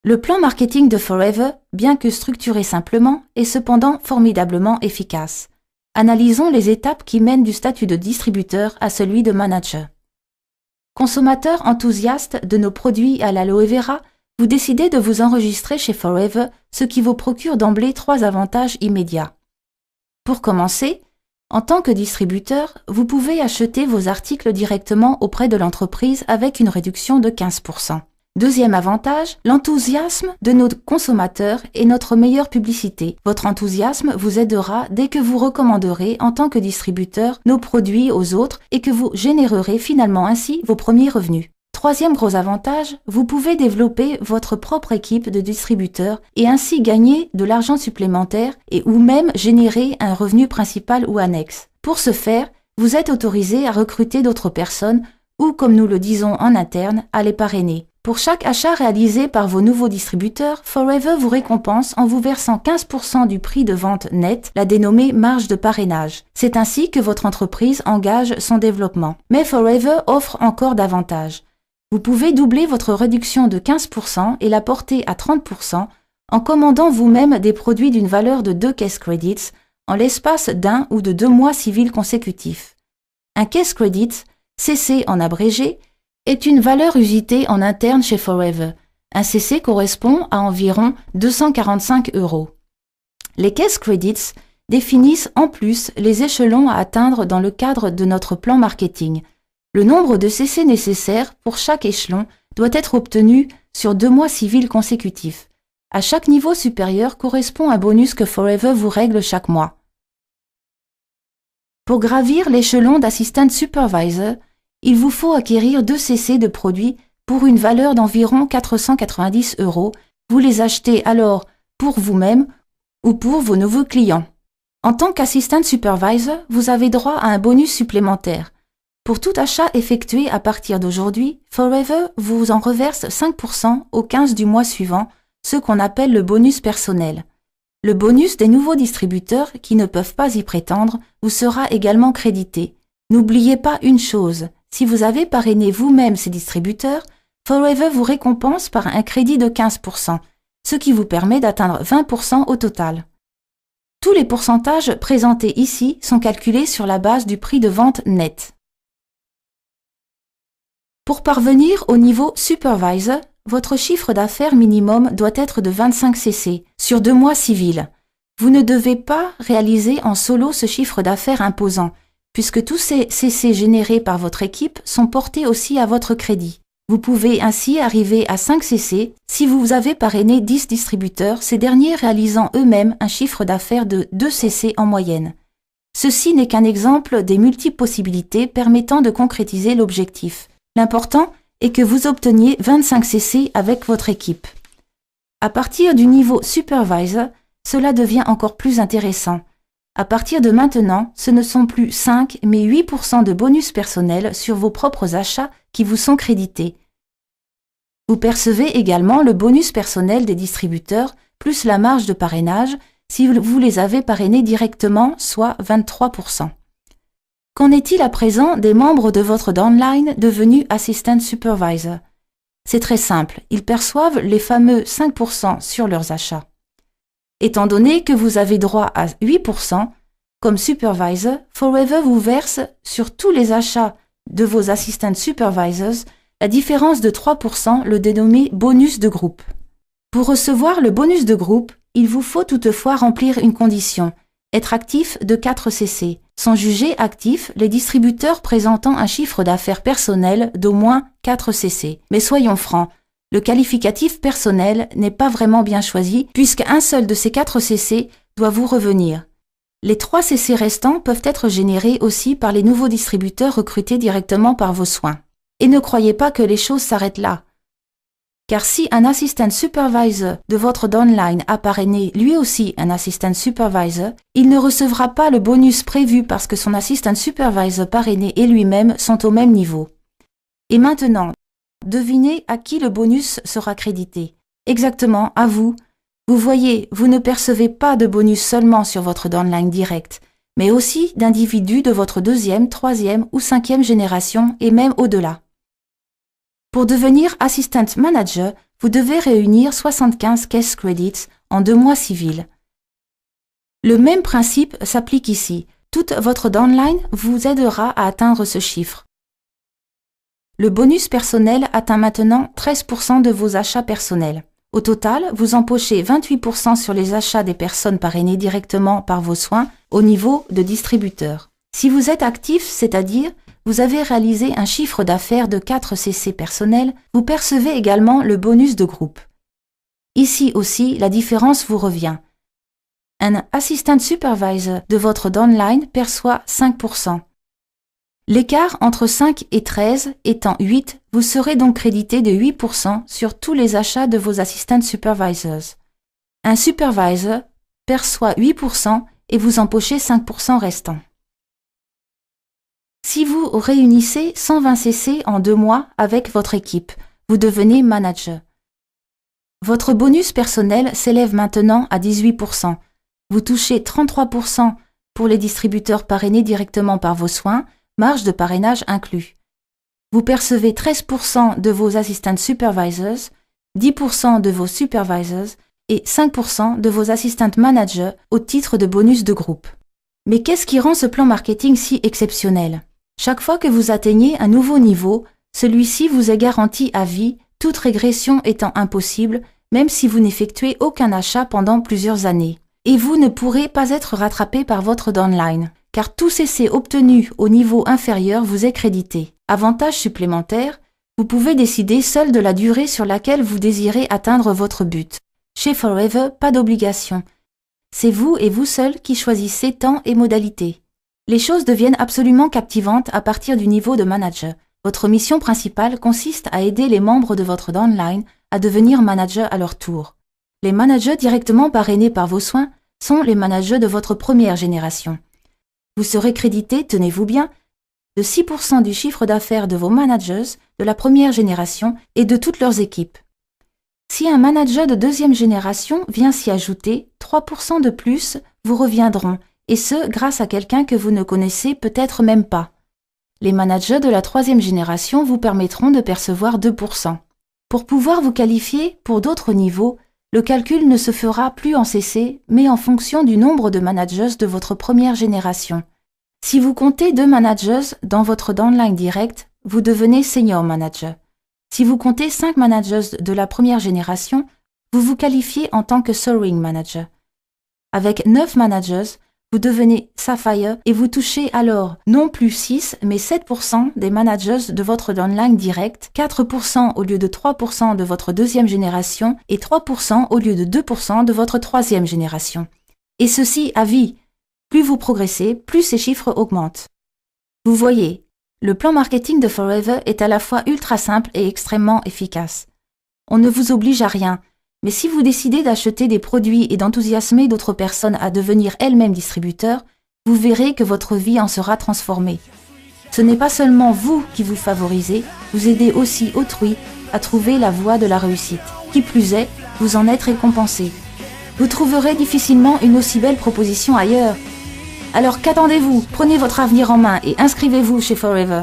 Le plan marketing de Forever, bien que structuré simplement, est cependant formidablement efficace. Analysons les étapes qui mènent du statut de distributeur à celui de manager. Consommateur enthousiaste de nos produits à l'aloe vera, vous décidez de vous enregistrer chez Forever, ce qui vous procure d'emblée 3 avantages immédiats. Pour commencer, en tant que distributeur, vous pouvez acheter vos articles directement auprès de l'entreprise avec une réduction de 15%. Deuxième avantage, l'enthousiasme de nos consommateurs est notre meilleure publicité. Votre enthousiasme vous aidera dès que vous recommanderez en tant que distributeur nos produits aux autres et que vous générerez finalement ainsi vos premiers revenus. Troisième gros avantage, vous pouvez développer votre propre équipe de distributeurs et ainsi gagner de l'argent supplémentaire et ou même générer un revenu principal ou annexe. Pour ce faire, vous êtes autorisé à recruter d'autres personnes ou, comme nous le disons en interne, à les parrainer. Pour chaque achat réalisé par vos nouveaux distributeurs, Forever vous récompense en vous versant 15% du prix de vente net, la dénommée marge de parrainage. C'est ainsi que votre entreprise engage son développement. Mais Forever offre encore davantage. Vous pouvez doubler votre réduction de 15% et la porter à 30% en commandant vous-même des produits d'une valeur de 2 Case Credits en l'espace d'1 ou de 2 mois civils consécutifs. Un Case Credit, CC en abrégé, est une valeur usitée en interne chez Forever. Un CC correspond à environ 245 €. Les Case Credits définissent en plus les échelons à atteindre dans le cadre de notre plan marketing. Le nombre de CC nécessaires pour chaque échelon doit être obtenu sur 2 mois civils consécutifs. À chaque niveau supérieur correspond un bonus que Forever vous règle chaque mois. Pour gravir l'échelon d'Assistant Supervisor, il vous faut acquérir 2 CC de produits pour une valeur d'environ 490 €. Vous les achetez alors pour vous-même ou pour vos nouveaux clients. En tant qu'Assistant Supervisor, vous avez droit à un bonus supplémentaire. Pour tout achat effectué à partir d'aujourd'hui, Forever vous en reverse 5% au 15 du mois suivant, ce qu'on appelle le bonus personnel. Le bonus des nouveaux distributeurs qui ne peuvent pas y prétendre vous sera également crédité. N'oubliez pas une chose, si vous avez parrainé vous-même ces distributeurs, Forever vous récompense par un crédit de 15%, ce qui vous permet d'atteindre 20% au total. Tous les pourcentages présentés ici sont calculés sur la base du prix de vente net. Pour parvenir au niveau Supervisor, votre chiffre d'affaires minimum doit être de 25 CC sur 2 mois civils. Vous ne devez pas réaliser en solo ce chiffre d'affaires imposant, puisque tous ces CC générés par votre équipe sont portés aussi à votre crédit. Vous pouvez ainsi arriver à 5 CC si vous avez parrainé 10 distributeurs, ces derniers réalisant eux-mêmes un chiffre d'affaires de 2 CC en moyenne. Ceci n'est qu'un exemple des multiples possibilités permettant de concrétiser l'objectif. L'important est que vous obteniez 25 CC avec votre équipe. À partir du niveau Supervisor, cela devient encore plus intéressant. À partir de maintenant, ce ne sont plus 5 mais 8% de bonus personnel sur vos propres achats qui vous sont crédités. Vous percevez également le bonus personnel des distributeurs plus la marge de parrainage si vous les avez parrainés directement, soit 23%. Qu'en est-il à présent des membres de votre downline devenus Assistant Supervisor? C'est très simple, ils perçoivent les fameux 5% sur leurs achats. Étant donné que vous avez droit à 8%, comme Supervisor, Forever vous verse sur tous les achats de vos Assistant Supervisors la différence de 3%, le dénommé bonus de groupe. Pour recevoir le bonus de groupe, il vous faut toutefois remplir une condition, être actif de 4 CC. Sont jugés actifs les distributeurs présentant un chiffre d'affaires personnel d'au moins 4 CC. Mais soyons francs, le qualificatif personnel n'est pas vraiment bien choisi puisqu'un seul de ces 4 CC doit vous revenir. Les 3 CC restants peuvent être générés aussi par les nouveaux distributeurs recrutés directement par vos soins. Et ne croyez pas que les choses s'arrêtent là. Car si un Assistant Supervisor de votre downline a parrainé lui aussi un Assistant Supervisor, il ne recevra pas le bonus prévu parce que son Assistant Supervisor parrainé et lui-même sont au même niveau. Et maintenant, devinez à qui le bonus sera crédité. Exactement, à vous. Vous voyez, vous ne percevez pas de bonus seulement sur votre downline direct, mais aussi d'individus de votre 2e, 3e ou 5e génération et même au-delà. Pour devenir Assistant Manager, vous devez réunir 75 Case Credits en 2 mois civils. Le même principe s'applique ici. Toute votre downline vous aidera à atteindre ce chiffre. Le bonus personnel atteint maintenant 13% de vos achats personnels. Au total, vous empochez 28% sur les achats des personnes parrainées directement par vos soins au niveau de distributeur. Si vous êtes actif, c'est-à-dire vous avez réalisé un chiffre d'affaires de 4 CC personnels, vous percevez également le bonus de groupe. Ici aussi, la différence vous revient. Un Assistant Supervisor de votre downline perçoit 5%. L'écart entre 5 et 13 étant 8, vous serez donc crédité de 8% sur tous les achats de vos Assistant Supervisors. Un Supervisor perçoit 8% et vous empochez 5% restants. Si vous réunissez 120 CC en 2 mois avec votre équipe, vous devenez manager. Votre bonus personnel s'élève maintenant à 18%. Vous touchez 33% pour les distributeurs parrainés directement par vos soins, marge de parrainage inclus. Vous percevez 13% de vos Assistant Supervisors, 10% de vos Supervisors et 5% de vos Assistant Managers au titre de bonus de groupe. Mais qu'est-ce qui rend ce plan marketing si exceptionnel? Chaque fois que vous atteignez un nouveau niveau, celui-ci vous est garanti à vie, toute régression étant impossible, même si vous n'effectuez aucun achat pendant plusieurs années. Et vous ne pourrez pas être rattrapé par votre downline, car tout CC obtenu au niveau inférieur vous est crédité. Avantage supplémentaire, vous pouvez décider seul de la durée sur laquelle vous désirez atteindre votre but. Chez Forever, pas d'obligation. C'est vous et vous seul qui choisissez temps et modalités. Les choses deviennent absolument captivantes à partir du niveau de manager. Votre mission principale consiste à aider les membres de votre downline à devenir manager à leur tour. Les managers directement parrainés par vos soins sont les managers de votre première génération. Vous serez crédité, tenez-vous bien, de 6% du chiffre d'affaires de vos managers de la première génération et de toutes leurs équipes. Si un manager de deuxième génération vient s'y ajouter, 3% de plus vous reviendront, et ce, grâce à quelqu'un que vous ne connaissez peut-être même pas. Les managers de la troisième génération vous permettront de percevoir 2%. Pour pouvoir vous qualifier pour d'autres niveaux, le calcul ne se fera plus en CC, mais en fonction du nombre de managers de votre première génération. Si vous comptez 2 managers dans votre downline direct, vous devenez senior manager. Si vous comptez 5 managers de la première génération, vous vous qualifiez en tant que soaring manager. Avec 9 managers, vous devenez Sapphire et vous touchez alors non plus 6 mais 7% des managers de votre downline direct, 4% au lieu de 3% de votre deuxième génération et 3% au lieu de 2% de votre troisième génération. Et ceci à vie. Plus vous progressez, plus ces chiffres augmentent. Vous voyez, le plan marketing de Forever est à la fois ultra simple et extrêmement efficace. On ne vous oblige à rien. Mais si vous décidez d'acheter des produits et d'enthousiasmer d'autres personnes à devenir elles-mêmes distributeurs, vous verrez que votre vie en sera transformée. Ce n'est pas seulement vous qui vous favorisez, vous aidez aussi autrui à trouver la voie de la réussite. Qui plus est, vous en êtes récompensé. Vous trouverez difficilement une aussi belle proposition ailleurs. Alors qu'attendez-vous? Prenez votre avenir en main et inscrivez-vous chez Forever.